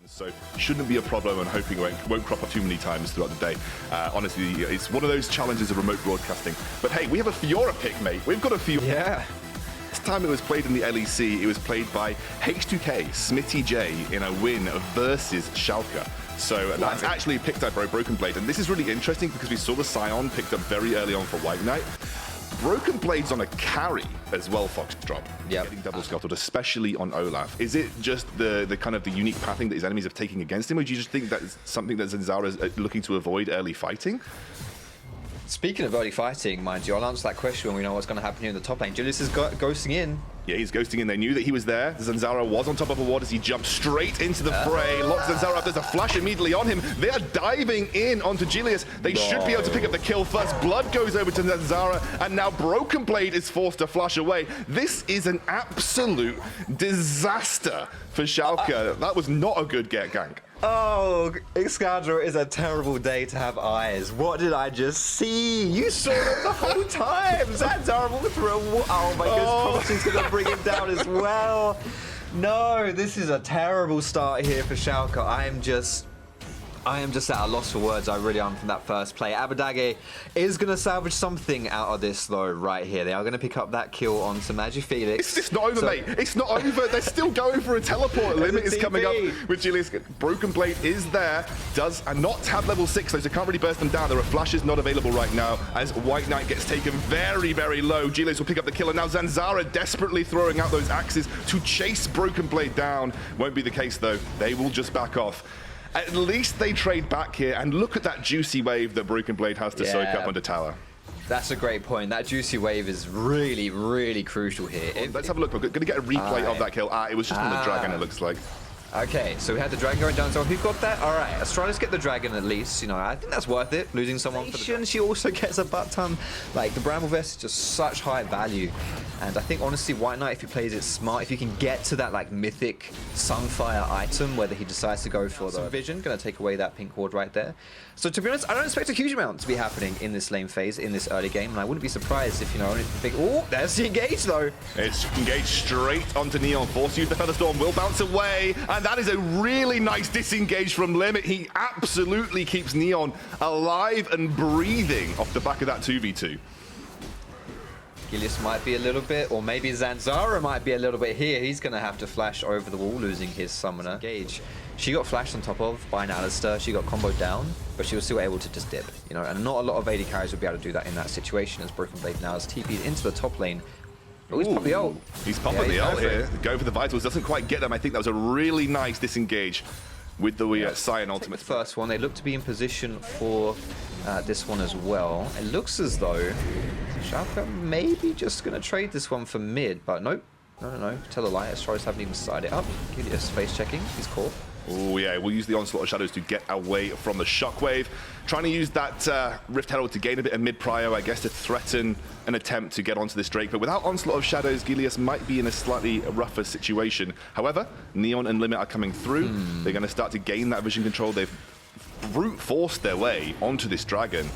So shouldn't be a problem, and hoping it won't crop up too many times throughout the day. Honestly, it's one of those challenges of remote broadcasting. But hey, we have a Fiora pick, mate. We've got a Fiora. Yeah. This time it was played in the LEC. It was played by H2K, Smitty J, in a win versus Schalke. So that's actually picked up by BrokenBlade. And this is really interesting because we saw the Sion picked up very early on for WhiteKnight. BrokenBlade's on a carry as well, Foxdrop. Yeah. Getting double scuttled, especially on Olaf. Is it just the kind of the unique pathing that his enemies are taking against him, or do you just think that is something that Zanzarah is looking to avoid early fighting? Speaking of early fighting, mind you, I'll answer that question when we know what's going to happen here in the top lane. Gilius is ghosting in. Yeah, he's ghosting in. They knew that he was there. Zanzarah was on top of a ward as he jumped straight into the fray. Locks Zanzarah up. There's a flash immediately on him. They are diving in onto Gilius. They should be able to pick up the kill first. Blood goes over to Zanzarah, and now BrokenBlade is forced to flash away. This is an absolute disaster for Schalke. That was not a good gank. Oh, Excoundrel is a terrible day to have eyes. What did I just see? You saw it the whole time. Zanzarah walked through a wall. Oh my goodness, Promisq's gonna bring him down as well. No, this is a terrible start here for Schalke. I am just at a loss for words. I really am from that first play. Abbedagge is going to salvage something out of this, though, right here. They are going to pick up that kill onto Magifelix. It's not over, mate. It's not over. They're still going for a teleport. Limit is coming up with Gilius. BrokenBlade is there. Does not have level 6, so can't really burst them down. There are flashes not available right now as WhiteKnight gets taken very, very low. Gilius will pick up the kill, and now Zanzarah desperately throwing out those axes to chase BrokenBlade down. Won't be the case, though. They will just back off. At least they trade back here, and look at that juicy wave that BrokenBlade has to soak up under tower. That's a great point. That juicy wave is really, really crucial here. Let's have a look. We're going to get a replay of that kill. It was just on the dragon, it looks like. Okay, so we had the dragon going down. So who got that? All right, Astralis get the dragon at least. You know, I think that's worth it. Losing someone for the she also gets a butt ton. Like, the Bramble Vest is just such high value. And I think, honestly, WhiteKnight, if he plays it smart, if he can get to that, like, mythic Sunfire item, whether he decides to go for the vision, going to take away that pink ward right there. So, to be honest, I don't expect a huge amount to be happening in this lane phase, in this early game. And I wouldn't be surprised if, you know, oh, there's the engage, though. It's engaged straight onto Neon. Force use the Featherstorm will bounce away. And that is a really nice disengage from Limit. He absolutely keeps Neon alive and breathing off the back of that 2v2. Gilius might be a little bit, or maybe Zanzarah might be a little bit here. He's going to have to flash over the wall, losing his summoner. Engage. She got flashed on top of by an Alistar. She got comboed down, but she was still able to just dip. You know, and not a lot of AD carries would be able to do that in that situation, as BrokenBlade now has TP'd into the top lane. Oh, he's popped the ult. He's popping the ult here. Go for the Vitals. Doesn't quite get them. I think that was a really nice disengage with the Sion ultimate. The first one, they look to be in position for this one as well. It looks as though Schalke maybe just going to trade this one for mid, but nope. No. Tell a lie. Astralis haven't even started it up. Gilius face checking. He's caught. Oh yeah, we'll use the Onslaught of Shadows to get away from the Shockwave. Trying to use that Rift Herald to gain a bit of mid-prio, I guess, to threaten an attempt to get onto this Drake. But without Onslaught of Shadows, Gilius might be in a slightly rougher situation. However, Neon and Limit are coming through. They're going to start to gain that vision control. They've brute forced their way onto this dragon.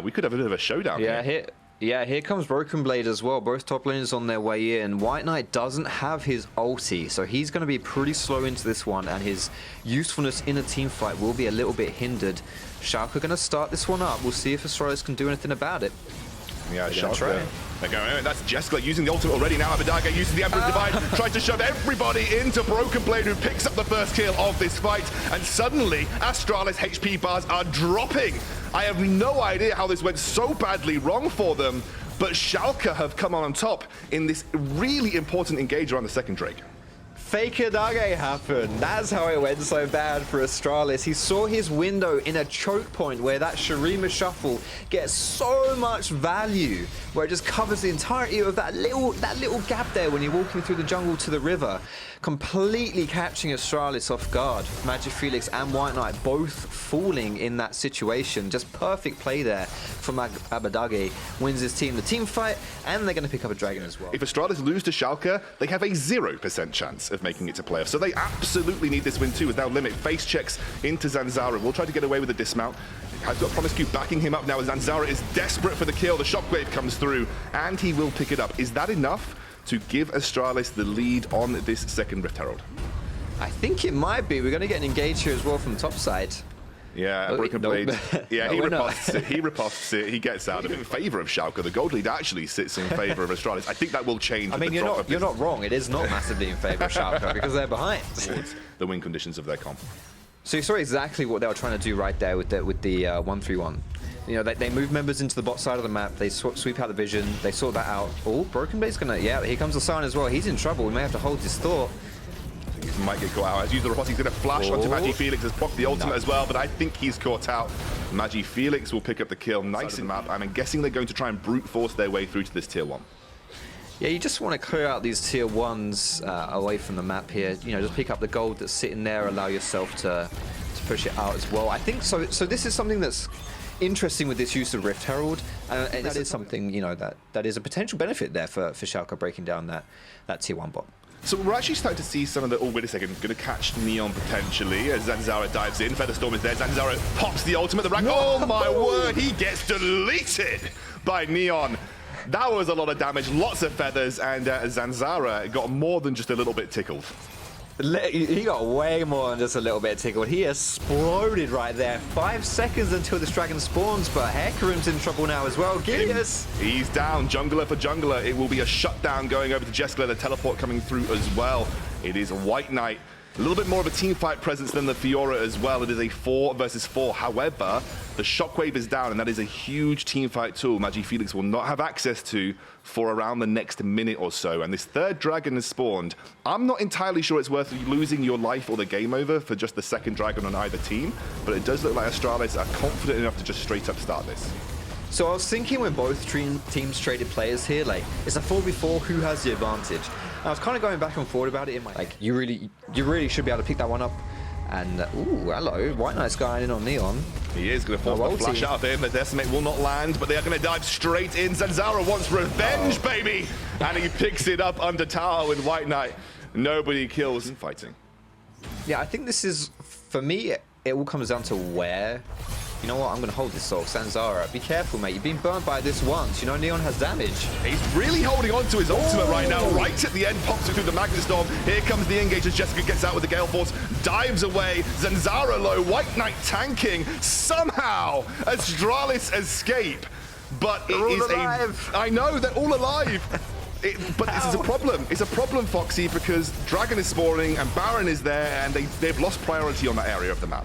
We could have a bit of a showdown here. Here comes BrokenBlade as well. Both top laners on their way in. WhiteKnight doesn't have his ulti, so he's going to be pretty slow into this one, and his usefulness in a team fight will be a little bit hindered. Schalke are going to start this one up. We'll see if Astralis can do anything about it. Yeah, Schalke. That's Jeskla using the ultimate already now. Abbedagge uses the Emperor's Divide, tries to shove everybody into BrokenBlade, who picks up the first kill of this fight. And suddenly, Astralis HP bars are dropping. I have no idea how this went so badly wrong for them, but Schalke have come on top in this really important engage around the second Drake. Abbedagge happened. That's how it went so bad for Astralis. He saw his window in a choke point where that Shurima shuffle gets so much value, where it just covers the entirety of that little gap there when you're walking through the jungle to the river, completely catching Astralis off guard. Magifelix and WhiteKnight both falling in that situation. Just perfect play there from Abbedagge. Wins his team the team fight, and they're going to pick up a dragon as well. If Astralis lose to Schalke, they have a 0% chance of making it to playoffs. So they absolutely need this win too, as now Limit face checks into Zanzarah. We'll try to get away with the dismount. Has got promisq backing him up now as Zanzarah is desperate for the kill. The Shockwave comes through, and he will pick it up. Is that enough to give Astralis the lead on this second Rift Herald? I think it might be. We're going to get an engage here as well from top side. Yeah, BrokenBlade. Yeah, he riposts it. He gets out of it in favor of Schalke. The gold lead actually sits in favor of Astralis. I think that will change. I mean, you're not wrong. It is not massively in favor of Schalke because they're behind. The win conditions of their comp. So you saw exactly what they were trying to do right there with the 1-3-1. You know, they move members into the bot side of the map. They sweep out the vision. They sort that out. Oh, BrokenBlade's gonna. Yeah, here comes the Sion as well. He's in trouble. We may have to hold his thought. He might get caught out. As user, he's going to flash onto Magifelix, has blocked the ultimate as well, but I think he's caught out. Magifelix will pick up the kill. Nice in map. I'm guessing they're going to try and brute force their way through to this tier 1. Yeah, you just want to clear out these tier 1s away from the map here. You know, just pick up the gold that's sitting there, allow yourself to push it out as well. I think so. So this is something that's interesting with this use of Rift Herald, and that is something, you know, that is a potential benefit there for Schalke breaking down that tier 1 bot. So we're actually starting to see some of the... Oh, wait a second. Going to catch Neon potentially as Zanzarah dives in. Featherstorm is there. Zanzarah pops the ultimate. The rank... Oh, my word. He gets deleted by Neon. That was a lot of damage. Lots of feathers. And Zanzarah got more than just a little bit tickled. He got way more than just a little bit tickled. He exploded right there. 5 seconds until this dragon spawns, but Hecarim's in trouble now as well. Gilius! He's down. Jungler for jungler. It will be a shutdown going over to Jeskla. The teleport coming through as well. It is WhiteKnight. A little bit more of a team fight presence than the Fiora as well. It is a 4 versus 4. However, the Shockwave is down, and that is a huge team fight tool Magifelix will not have access to for around the next minute or so. And this third dragon has spawned. I'm not entirely sure it's worth losing your life or the game over for just the second dragon on either team, but it does look like Astralis are confident enough to just straight up start this. So I was thinking when both teams traded players here, like, it's a 4v4, who has the advantage? And I was kind of going back and forth about it in my, like, you really should be able to pick that one up. And, ooh, hello, WhiteKnight's going in on Neon. He is going to force the flash out of him. The Decimate will not land, but they are going to dive straight in. Zanzarah wants revenge, baby! And he picks it up under tower with WhiteKnight. Nobody kills fighting. Yeah, I think this is, for me, it all comes down to where. You know what? I'm going to hold this Soul. Zanzarah, be careful, mate. You've been burned by this once. You know, Neon has damage. He's really holding on to his ultimate right now. Right at the end, pops it through the Magnet Storm. Here comes the engage as Jessica gets out with the Gale Force. Dives away. Zanzarah low. WhiteKnight tanking. Somehow, Astralis escape. But it is alive. I know, they're all alive. But this is a problem. It's a problem, Foxy, because Dragon is spawning and Baron is there, and they've lost priority on that area of the map.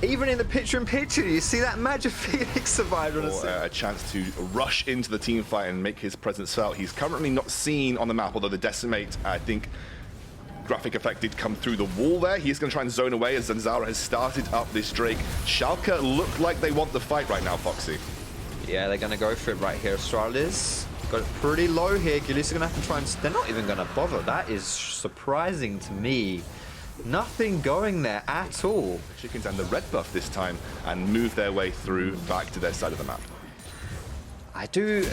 Even in the picture-in-picture, you see that Magifelix survived on a chance to rush into the team fight and make his presence felt. He's currently not seen on the map, although the Decimate, I think, graphic effect did come through the wall there. He's going to try and zone away as Zanzarah has started up this Drake. Schalke look like they want the fight right now, Foxy. Yeah, they're going to go for it right here. Astralis got it pretty low here. Gilius is going to have to try and... They're not even going to bother. That is surprising to me. Nothing going there at all. Chickens and the red buff this time and move their way through back to their side of the map. I do...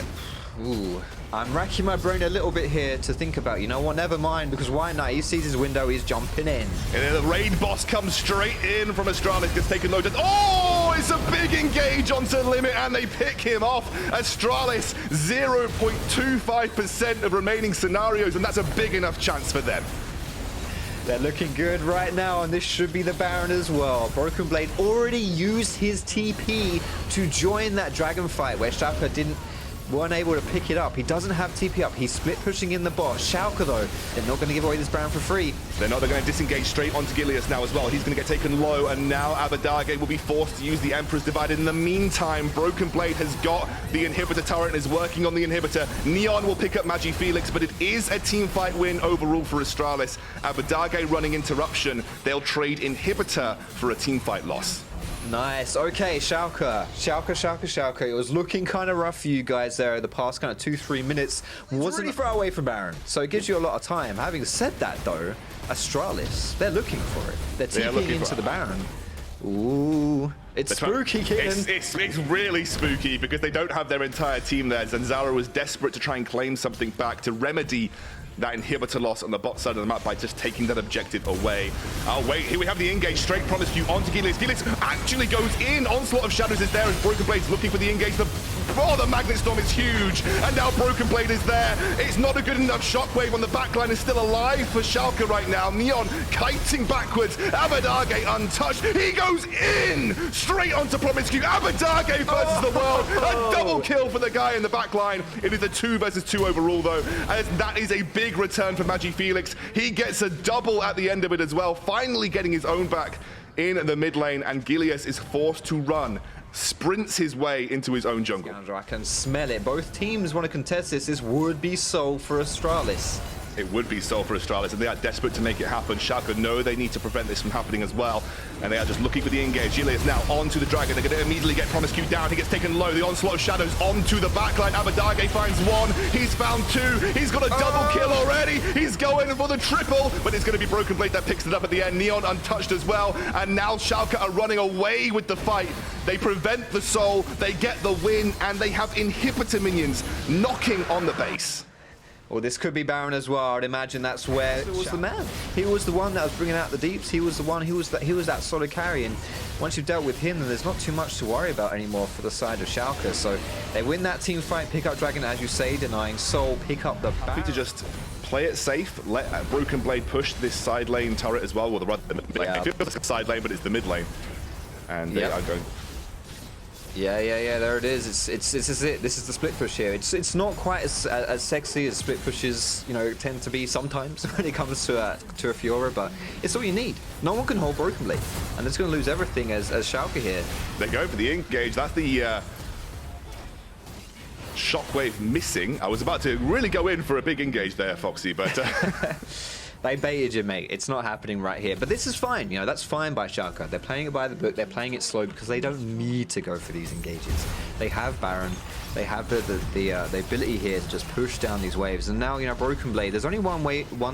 Ooh, I'm racking my brain a little bit here to think about, you know what, never mind, because WhiteKnight, he sees his window, he's jumping in. And then the raid boss comes straight in from Astralis, gets taken low. Oh, it's a big engage onto Limit, and they pick him off. Astralis, 0.25% of remaining scenarios, and that's a big enough chance for them. They're looking good right now, and this should be the Baron as well. BrokenBlade already used his TP to join that dragon fight where Schalke weren't able to pick it up. He doesn't have TP up. He's split pushing in the bot. Schalke, though, they're not going to give away this Baron for free. They're not. They're going to disengage straight onto Gilius now as well. He's going to get taken low, and now Abbedagge will be forced to use the Emperor's Divide. In the meantime, BrokenBlade has got the inhibitor turret and is working on the inhibitor. Neon will pick up Magifelix, but it is a team fight win overall for Astralis. Abbedagge running interruption. They'll trade inhibitor for a team fight loss. Nice. Okay, Schalke. It was looking kind of rough for you guys there the past kind of 2-3 minutes. Wasn't really far away from Baron, so it gives you a lot of time. Having said that, though, Astralis, they're looking for it. They're TPing into the Baron. Ooh. It's spooky, Keenan. It's really spooky because they don't have their entire team there. Zanzarah was desperate to try and claim something back to remedy that inhibitor loss on the bot side of the map by just taking that objective away. Oh wait, here we have the engage, straight promisq onto Gilius. Gilius actually goes in, onslaught of shadows is there as BrokenBlade's looking for the engage. The Magnet Storm is huge, and now BrokenBlade is there. It's not a good enough shockwave on the backline, is still alive for Schalke right now. Neon kiting backwards, Abbedagge untouched. He goes in, straight onto promisq. Abbedagge versus the world, a double kill for the guy in the backline. It is a 2 versus 2 overall though, and that is a big return for Magifelix. He gets a double at the end of it as well, finally getting his own back in the mid lane, and Gilius is forced to run, sprints his way into his own jungle. I can smell it. Both teams want to contest this. This would be soul for Astralis. It would be soul for Astralis, and they are desperate to make it happen. Schalke know they need to prevent this from happening as well, and they are just looking for the engage. Gilius now onto the dragon. They're going to immediately get promisq down. He gets taken low. The onslaught of shadows onto the backline. Abbedagge finds one. He's found two. He's got a double kill already. He's going for the triple, but it's going to be BrokenBlade that picks it up at the end. Neon untouched as well, and now Schalke are running away with the fight. They prevent the soul, they get the win, and they have inhibitor minions knocking on the base. Well, this could be Baron as well. I'd imagine that's where he was the man. He was the one that was bringing out the deeps. He was the one. He was that solid carry. And once you've dealt with him, then there's not too much to worry about anymore for the side of Schalke. So they win that team fight, pick up Dragon, as you say, denying Soul, pick up the Baron. To just play it safe, let BrokenBlade push this side lane turret as well. Well, it feels like a side lane, but it's the mid lane, and they are going. Yeah, there it is. This is it. This is the split push here. It's not quite as sexy as split pushes, you know, tend to be sometimes when it comes to a Fiora, but it's all you need. No one can hold BrokenBlade, and it's going to lose everything as Schalke here. They go for the engage. That's the shockwave missing. I was about to really go in for a big engage there, Foxy, but they baited you, mate. It's not happening right here. But this is fine. You know, that's fine by Schalke. They're playing it by the book. They're playing it slow because they don't need to go for these engages. They have Baron. They have the ability here to just push down these waves. And now, you know, BrokenBlade, there's only one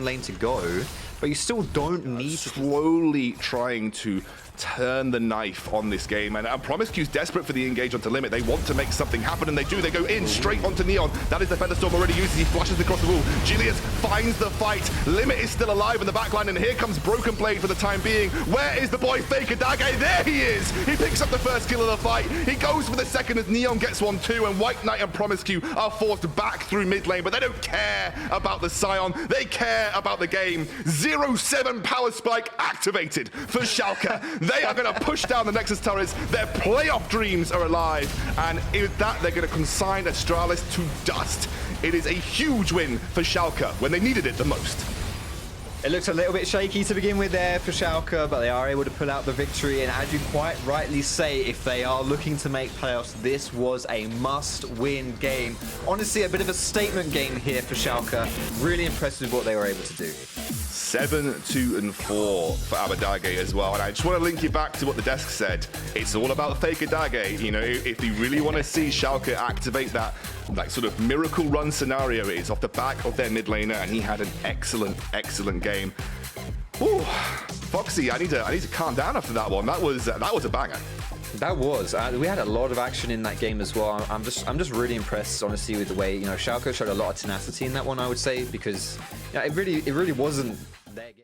lane to go, but you still don't need to. Slowly trying to turn the knife on this game, and promisq's desperate for the engage onto limit. They want to make something happen, and they do. They go in straight onto Neon. That is the Featherstorm already used as he flushes across the wall. Gilius finds the fight. Limit is still alive in the backline, and here comes BrokenBlade for the time being. Where is the boy Abbedagge? There he is! He picks up the first kill of the fight. He goes for the second as Neon gets one too, and WhiteKnight and promisq are forced back through mid lane, but they don't care about the Sion. They care about the game. 0-7 power spike activated for Schalke. They are going to push down the Nexus turrets. Their playoff dreams are alive, and with that, they're going to consign Astralis to dust. It is a huge win for Schalke when they needed it the most. It looks a little bit shaky to begin with there for Schalke, but they are able to pull out the victory. And as you quite rightly say, if they are looking to make playoffs, this was a must-win game. Honestly, a bit of a statement game here for Schalke. Really impressed with what they were able to do. 7-2-4 for Abbedagge as well. And I just want to link you back to what the desk said. It's all about Abbedagge. You know, if you really want to see Schalke activate that sort of miracle run scenario, it is off the back of their mid laner, and he had an excellent game. Ooh, Foxy, I need to calm down after that one. That was a banger. That was. We had a lot of action in that game as well. I'm just really impressed, honestly, with the way, you know, Schalke showed a lot of tenacity in that one, I would say, because, you know, it really wasn't their game.